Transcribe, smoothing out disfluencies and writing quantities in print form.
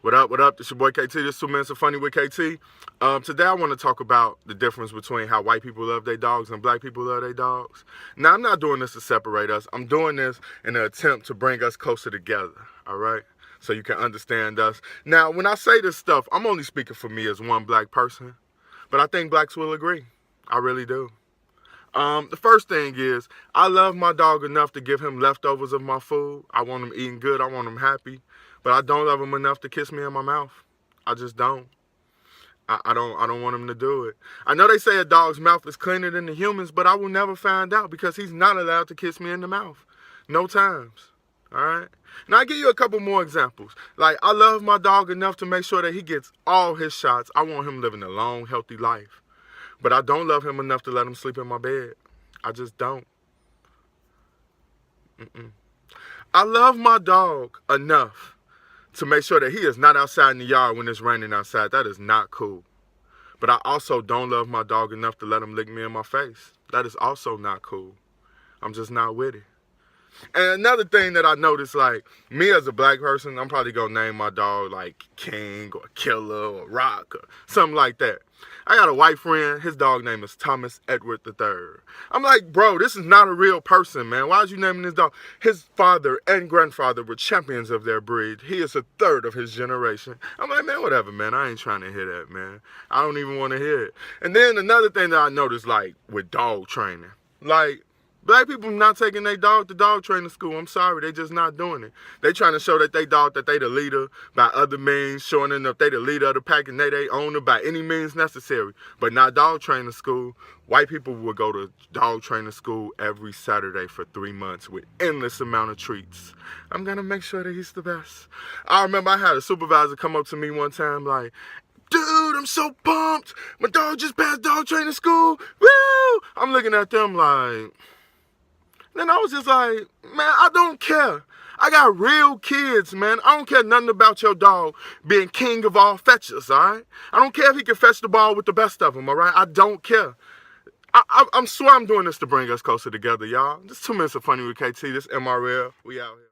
What up, what up? This your boy KT. This is 2 Minutes of Funny with KT. Today I want to talk about the difference between how white people love their dogs and black people love their dogs. Now, I'm not doing this to separate us. I'm doing this in an attempt to bring us closer together, all right? So you can understand us. Now, when I say this stuff, I'm only speaking for me as one black person, but I think blacks will agree. I really do. The first thing is, I love my dog enough to give him leftovers of my food. I want him eating good. I want him happy. But I don't love him enough to kiss me in my mouth. I just don't. I don't want him to do it. I know they say a dog's mouth is cleaner than the human's, but I will never find out because he's not allowed to kiss me in the mouth. No times. All right? And I'll give you a couple more examples. Like, I love my dog enough to make sure that he gets all his shots. I want him living a long, healthy life. But I don't love him enough to let him sleep in my bed. I just don't. I love my dog enough to make sure that he is not outside in the yard when it's raining outside. That is not cool. But I also don't love my dog enough to let him lick me in my face. That is also not cool. I'm just not with it. And another thing that I noticed, like, me as a black person, I'm probably going to name my dog, like, King or Killer or Rock or something like that. I got a white friend. His dog name is Thomas Edward III. I'm like, bro, this is not a real person, man. Why is you naming this dog? His father and grandfather were champions of their breed. He is a third of his generation. I'm like, man, whatever, man. I ain't trying to hear that, man. I don't even want to hear it. And then another thing that I noticed, like, with dog training, like, black people not taking their dog to dog training school. I'm sorry, they just not doing it. They trying to show that they dog that they the leader by other means, showing them that they the leader of the pack and they owner by any means necessary. But not dog training school. White people will go to dog training school every Saturday for 3 months with endless amount of treats. I'm gonna make sure that he's the best. I remember I had a supervisor come up to me one time like, dude, I'm so pumped. My dog just passed dog training school. Woo! I'm looking at them like, then I was just like, man, I don't care. I got real kids, man. I don't care nothing about your dog being king of all fetchers, all right? I don't care if he can fetch the ball with the best of them, all right? I don't care. I'm swear I'm doing this to bring us closer together, y'all. This 2 Minutes of Funny with KT. This MRL. We out here.